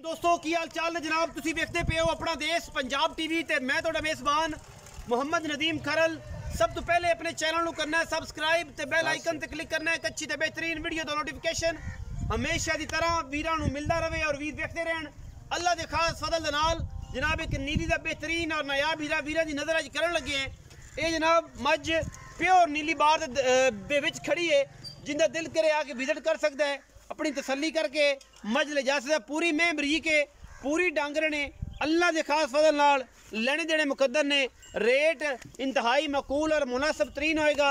दोस्तों की हाल चाल है जनाब। तुसी देखते पे हो अपना देश पंजाब टीवी ते मैं तुहाडा मेज़बान मोहम्मद नदीम खरल। सब तो पहले अपने चैनल को करना है सबसक्राइब ते बेल आइकन ते क्लिक करना है। अच्छी ते बेहतरीन वीडियो दा नोटिफिकेशन हमेशा की तरह वीरां नूं मिलता रहे और वीर देखते रहन। अल्लाह दे खास फजल दे नाल जनाब एक नीली दा बेहतरीन और नायाब हीरा वीरां दी नज़र अज करन लगे हैं। ये जनाब मज प्योर नीली बार दे विच खड़ी है। जिंदा दिल करे आके विजिट कर सकता है, अपनी तसल्ली करके मज ले जा सकता। पूरी मैं बरीक है, पूरी डांगर ने अल्लाह के खास फजल नाल लेने देने मुकद्दर ने। रेट इंतहाई मकूल और मुनासिब तरीन होएगा।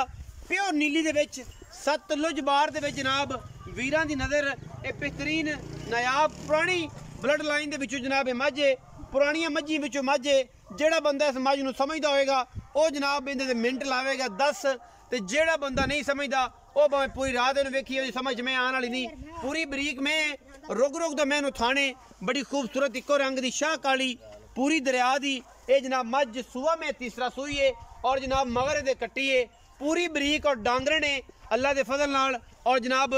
प्योर नीली दे विच सतलुज बार दे विच जनाब वीरां दी नज़र एक बेहतरीन नायाब पुरानी ब्लड लाइन दे विचों जनाब मज है। पुरानियां मज्जी विचों मज है। जेड़ा बंदा इस मज नूं समझदा होएगा वो जनाब इहदे ते मिंट लावेगा 10 ते जेड़ा बंदा नहीं समझदा वो भावें पूरी रात इन वेखी समझ में आने वाली नहीं। पूरी बरीक में रुग रुग दा मैनू थाने बड़ी खूबसूरत इको रंग दी शाह काली पूरी दरिया दी ये जनाब मज सुबह में तीसरा सूई है और जनाब मगर दे कट्टी है। पूरी बरीक और डांगरे ने अल्लाह के फजल नाल और जनाब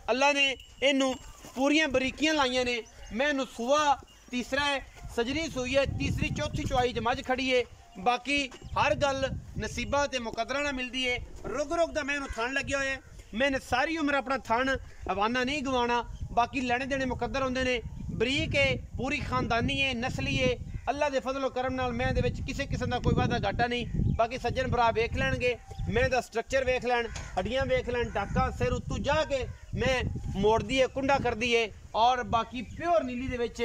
अल्लाह ने इनू पूरियां बरीकियां लाइया ने। मैं इनू सुबह तीसरा है सजरी सूई है, तीसरी चौथी चौई च मज खड़ी है। बाकी हर गल नसीबा ते मुकदरा ना मिलती है। रुग रुग दा मैनू थान लगे हुए। मैंने सारी उम्र अपना थान हवाना नहीं गवाना। बाकी लेने देने मुकद्दर होंदे ने। बरीक है, पूरी खानदानी है, नस्ली है। अल्लाह के फजल करम नाल मैं दे विच किसी किस्म का कोई वादा घाटा नहीं। बाकी सज्जन भरा वेख लैणगे, मैं दा स्ट्रक्चर वेख लैण, हड्डियां वेख लैण, टाका सिर उत्तू जाके मैं मोड़दी है कुंडा कर दी है। और बाकी प्योर नीली दे विच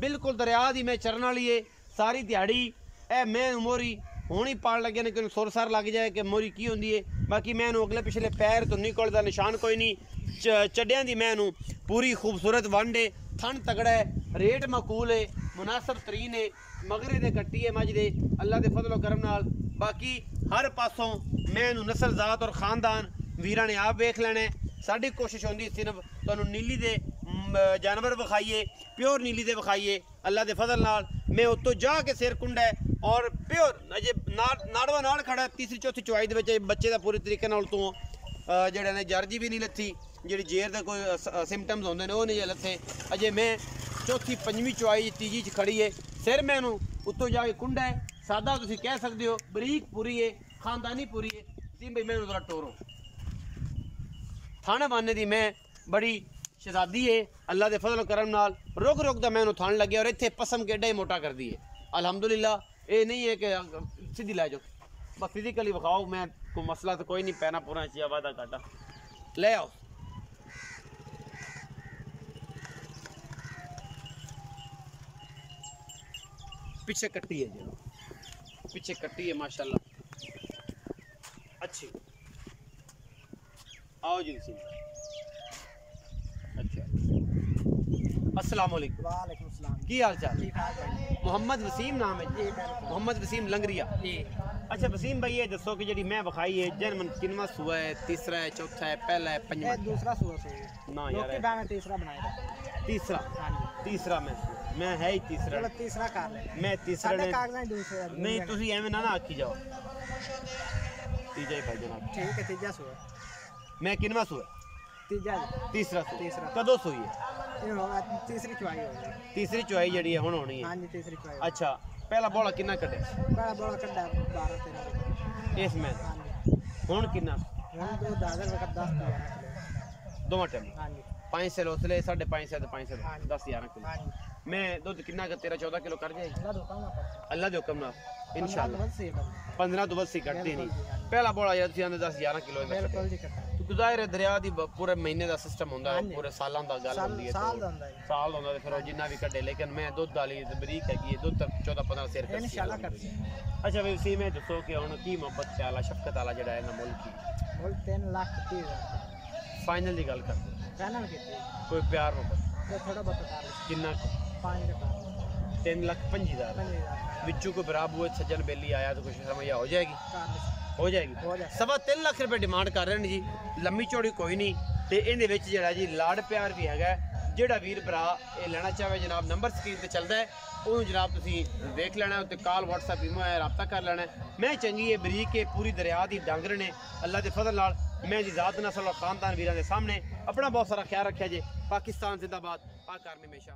बिल्कुल दरिया दी मैं चरण वाली है। सारी दिहाड़ी ए मैं मोरी हूँ ही पान लगे ने कि सुर सार लग जाए कि मोरी की होंदी है। बाकी मैं अगले पिछले पैर तो निकल दा निशान कोई नहीं। चड्डियां दी मैं पूरी खूबसूरत वंड है, थन तगड़ा है, रेट मकूल है, मुनासिब तरीन है, मगरे दे कट्टी है मज दे अल्लाह के फजलो करम नाल। बाकी हर पासों मैं नस्ल जात और खानदान वीरां ने आप वेख लेने। साडी कोशिश होंदी सिर्फ तुहानूं नीली दे जानवर विखाइए, प्योर नीली दे विखाइए। अल्लाह के फजल नाल मैं उत्तों जाके सिर कुंडा है और प्योर अजे नाड़वा नाड़ खड़ा है। तीसरी चौथी चौई दे बच्चे का पूरी तरीके नाल तो जेड़े ने जर्जी भी नहीं लत्थी, जी जेर के कोई सिमटम्स होंदे ने वो नहीं लत्थे। अजे मैं चौथी पंजवीं चौई तीजी च खड़ी है। सिर मैनू उत्तों जाके कुंडा है, सादा तुसीं कह सकते हो, बरीक पूरी है, खानदानी पूरी है। जी भाई मैनू जरा टोरो थाने बाने दी मैं बड़ी शहजादी है। अल्लाह के फजल करम नाल रुग रुग दा मैनू थान लगे और इत्थे पसम के एडा ही मोटा कर दी है। अल्हम्दुलिल्लाह ये नहीं है कि सीधी लै जाओ, बस फिजिकली विखाओ। मैं कोई मसला तो कोई नहीं, पैना पूरा चाहिए वादा घाटा ले आओ। पीछे कट्टी है जी, पीछे कट्टी है माशाल्लाह अच्छी। आओ जी अच्छा अस्सलाम वालेकुम। वालेकुम सलाम। की हाल चाल? ठीक ठाक। मोहम्मद वसीम नाम है जी? मोहम्मद वसीम लंगरिया जी। अच्छा वसीम भाई ये दसो कि जी मैं विखाई है जन्म किनवा सुआ है, तीसरा है, चौथा है, पहला है, पंजवा? दूसरा सुआ से ना यार मैंने तीसरा बनाया। तीसरा? हाँ जी तीसरा मैं है ही तीसरा। चलो तीसरा कर ले। मैं तीसरा ने कागज़ दूसरे नहीं तुसी एवं ना आखी जाओ। तीजा ही भाई जनाब। ठीक है तीजा सुआ। मैं किनवा सुआ? तीजा तीसरा तीसरा। कदों सुई है? तीसरी चुआई होगी। तीसरी चुआई जड़ी है हुण होनी है? हाँ जी तीसरी चुआई। अच्छा पहला बोला किन्ना कटे? बड़ा बड़ा कड्डा 12-13 इसमें हाँ जी। हुण किन्ना? हुण दो दादर वक्त 10 दोवां टाइम? हाँ जी 5 से लोसले 5.5 से 5 से 10-11 किलो। हाँ जी मैं दुध किन्ना का 13-14 किलो कर जाए अल्लाह अल्लाह दो काम ना के हुक्म नाल इंशाल्लाह। 15 तो बस ही कटती नहीं। पहला बोला यार तुसीं आंदे 10-11 किलो बिल्कुल जी कट्टा। क्योंकि ज़ाहिर है दरिया दी पूरे महीने का सिस्टम होंदा है, पूरे सालां दा गल होंदी है। साल होंदा है। साल होंदा ते फिर वो जिन्ना भी कड्डे। लेकिन मैं दुध वाली बरीक हैगी दुध 14-15 सिर कर इंशाल्लाह कर। अच्छा भाई उसी में दसो कि हुण की मोहब्बत वाला शफकत वाला जेड़ा है ना मुल्क की बोल 3,30,000 फाइनल दी गल कर फाइनल कीती। कोई प्यार मोहब्बत तो थोड़ा बहुत कर किन्ना 5 का 3,25,000 विचू कोई बराबर हुए सज्जन बेली आया तो कुछ समझ हो जाएगी? कर हो जाएगी। 3.25 लाख रुपए डिमांड कर रहे हैं जी। लम्मी चौड़ी कोई नहीं तो इहदे विच जेड़ा जी लाड़ प्यार भी हैगा। जेड़ा वीर भरा ये लेना चाहे जनाब नंबर स्क्रीन पर चलता है वो जनाब तुसी देख लेना, उत्ते कॉल व्हाट्सएप ईमो है रब्ता कर लेना। मैं चंगी है बरीक है पूरी दरिया दी डांगर ने अल्लाह के फजल नाल मैं जी ज़ात नस्ल और खानदान वीरां दे सामने अपना बहुत सारा ख्याल रखा जे। पाकिस्तान जिंदाबाद, पाक आर्मी हमेशा।